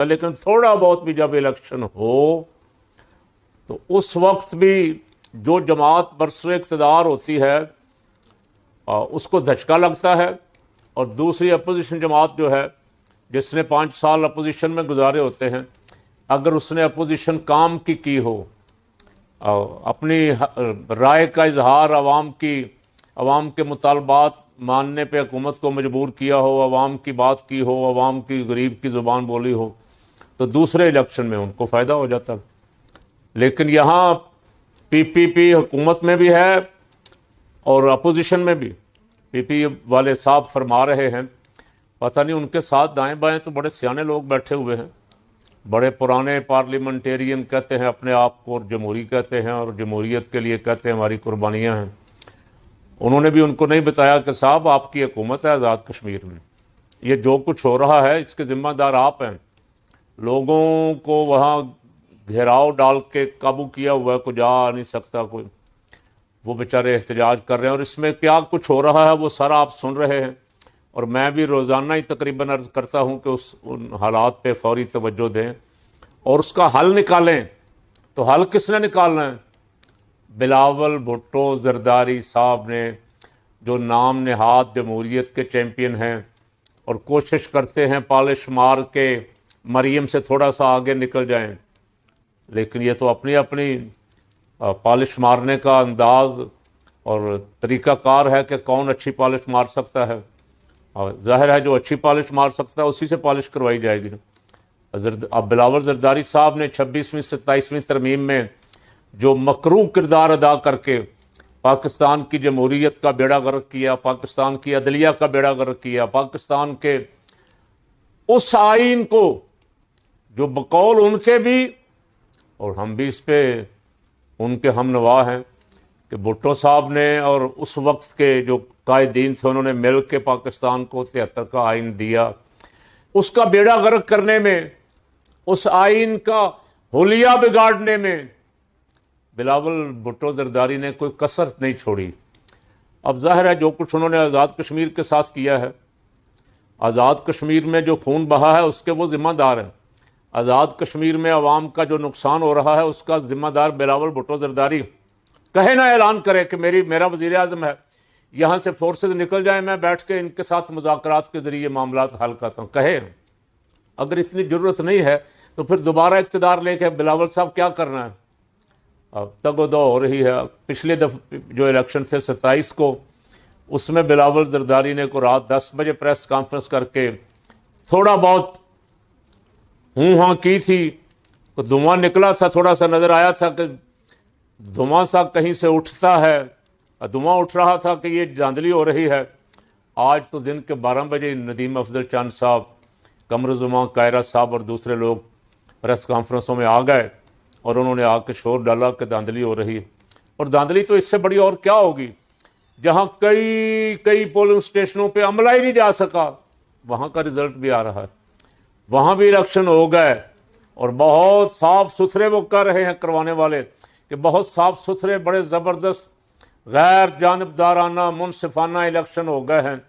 लेकिन थोड़ा बहुत भी जब इलेक्शन हो तो उस वक्त भी जो जमात बरसर इक़्तिदार होती है उसको धचका लगता है, और दूसरी अपोजिशन जमात जो है जिसने 5 साल अपोजिशन में गुजारे होते हैं, अगर उसने अपोजिशन काम की हो, अपनी राय का इजहार अवाम के मुतालबात मानने पे हुकूमत को मजबूर किया हो, अवाम की बात की हो, अवाम की गरीब की ज़ुबान बोली हो, तो दूसरे इलेक्शन में उनको फ़ायदा हो जाता। लेकिन यहाँ पीपीपी हुकूमत में भी है और अपोजिशन में भी। पीपी वाले साहब फरमा रहे हैं, पता नहीं उनके साथ दाएं बाएं तो बड़े सियाने लोग बैठे हुए हैं, बड़े पुराने पार्लियामेंटेरियन कहते हैं अपने आप को, और जमहूरी कहते हैं, और जमहूरियत के लिए कहते हैं हमारी कुर्बानियाँ हैं। उन्होंने भी उनको नहीं बताया कि साहब आपकी हुकूमत है आज़ाद कश्मीर में, ये जो कुछ हो रहा है इसके ज़िम्मेदार आप हैं। लोगों को वहाँ घेराव डाल के काबू किया हुआ है, कोई जा नहीं सकता, कोई, वो बेचारे एहतजाज कर रहे हैं, और इसमें क्या कुछ हो रहा है वो सारा आप सुन रहे हैं। और मैं भी रोज़ाना ही तकरीबन अर्ज़ करता हूँ कि उन हालात पे फौरी तवज्जो दें और उसका हल निकालें। तो हल किसने निकालना है? बिलावल भुट्टो जरदारी साहब ने, जो नाम नहाद जमहूरियत के चैम्पियन हैं और कोशिश करते हैं पॉलिश मार के मरियम से थोड़ा सा आगे निकल जाएं, लेकिन ये तो अपनी अपनी पॉलिश मारने का अंदाज़ और तरीक़ाकार है कि कौन अच्छी पॉलिश मार सकता है, और ज़ाहिर है जो अच्छी पॉलिश मार सकता है उसी से पॉलिश करवाई जाएगी ना। अब बिलावल जरदारी साहब ने 26वीं 27वीं तरमीम में जो मकरू किरदार अदा करके पाकिस्तान की जमहूरियत का बेड़ा गर्क किया, पाकिस्तान की अदलिया का बेड़ा गर्क किया, पाकिस्तान के उस आइन को जो बकौल उनके भी, और हम भी इस पे उनके हम नवा हैं कि भुट्टो साहब ने और उस वक्त के जो कायदीन थे उन्होंने मिल के पाकिस्तान को 73 का आइन दिया, उसका बेड़ा गर्क करने में, उस आइन का हुलिया बिगाड़ने में बिलावल भुट्टो जरदारी ने कोई कसर नहीं छोड़ी। अब जाहिर है जो कुछ उन्होंने आज़ाद कश्मीर के साथ किया है, आज़ाद कश्मीर में जो खून बहा है उसके वो ज़िम्मेदार हैं। आज़ाद कश्मीर में अवाम का जो नुकसान हो रहा है उसका ज़िम्मेदार बिलावल भुट्टो जरदारी कहे ना, ऐलान करे कि मेरा वज़ीर आज़म है, यहाँ से फोर्सेज निकल जाएं, मैं बैठ के इनके साथ मुज़ाकरात के ज़रिए मामला हल करता हूँ, कहे। अगर इतनी ज़रूरत नहीं है तो फिर दोबारा इक़्तिदार लेके बिलावल साहब क्या करना है? अब तगोदो हो रही है। पिछले जो इलेक्शन थे 27 को, उसमें बिलावल जरदारी ने को रात 10 बजे प्रेस कॉन्फ्रेंस करके थोड़ा बहुत हूँ हाँ की थी, तो धुआं निकला था, थोड़ा सा नज़र आया था कि धुआं सा कहीं से उठता है, धुआं उठ रहा था कि ये धांधली हो रही है। आज तो दिन के 12 बजे नदीम अफजल चंद साहब, कमरुज़्ज़मान कायरा साहब और दूसरे लोग प्रेस कॉन्फ्रेंसों में आ गए और उन्होंने आके शोर डाला कि धांधली हो रही है। और धांधली तो इससे बड़ी और क्या होगी? जहाँ कई पोलिंग स्टेशनों पे अमला ही नहीं जा सका, वहाँ का रिज़ल्ट भी आ रहा है, वहाँ भी इलेक्शन हो गए, और बहुत साफ़ सुथरे वो कर रहे हैं करवाने वाले कि बहुत साफ़ सुथरे, बड़े ज़बरदस्त गैर जानबदाराना मुनसिफाना इलेक्शन हो गए हैं।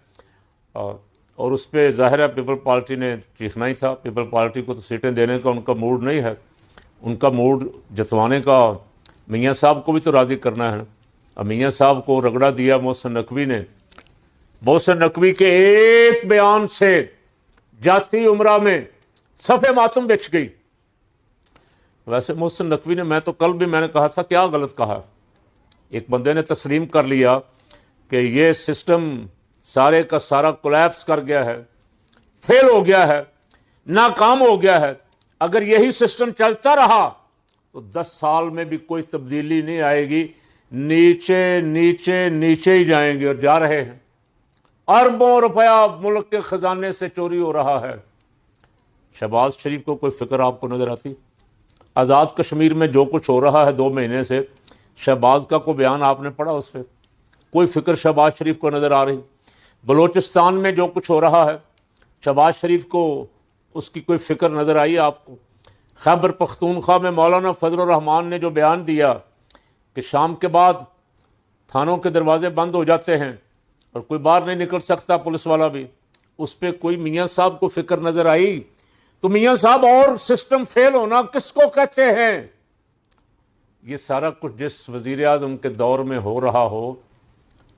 और उस पर ज़ाहिर है पीपल पार्टी ने चीखना ही था। पीपल पार्टी को तो सीटें देने का उनका मूड नहीं है, उनका मूड जतवाने का मियाँ साहब को भी तो राज़ी करना है। अब मियाँ साहब को रगड़ा दिया मोहसिन नकवी ने। मोहसिन नकवी के एक बयान से जाती उम्रा में सफ़े मातम बिछ गई। वैसे मोहसिन नकवी ने, मैं तो कल भी मैंने कहा था क्या गलत कहा, एक बंदे ने तस्लीम कर लिया कि ये सिस्टम सारे का सारा कोलैप्स कर गया है, फेल हो गया है, नाकाम हो गया है। अगर यही सिस्टम चलता रहा तो 10 साल में भी कोई तब्दीली नहीं आएगी, नीचे नीचे नीचे ही जाएंगे, और जा रहे हैं। अरबों रुपया मुल्क के ख़जाने से चोरी हो रहा है। शहबाज शरीफ को कोई फ़िक्र आपको नज़र आती? आज़ाद कश्मीर में जो कुछ हो रहा है 2 महीने से, शहबाज का कोई बयान आपने पढ़ा? उस पर कोई फ़िक्र शहबाज शरीफ को नज़र आ रही? बलूचिस्तान में जो कुछ हो रहा है, शहबाज शरीफ को उसकी कोई फ़िक्र नज़र आई आपको? खैबर पख्तूनख्वा में मौलाना फजल रहमान ने जो बयान दिया कि शाम के बाद थानों के दरवाजे बंद हो जाते हैं और कोई बाहर नहीं निकल सकता, पुलिस वाला भी, उस पर कोई मियाँ साहब को फ़िक्र नज़र आई? तो मियाँ साहब और सिस्टम फेल होना किसको कहते हैं? ये सारा कुछ जिस वज़ीर आज़म के दौर में हो रहा हो,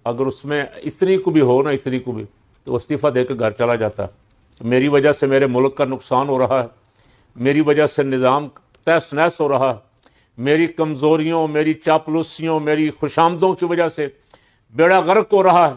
अगर उसमें इतनी को भी हो ना, इतनी को भी, तो इस्तीफ़ा देकर घर चला जाता। मेरी वजह से मेरे मुल्क का नुकसान हो रहा है, मेरी वजह से निज़ाम तहस नहस हो रहा है, मेरी कमज़ोरियों, मेरी चापलूसियों, मेरी खुशामदों की वजह से बेड़ा गर्क हो रहा है।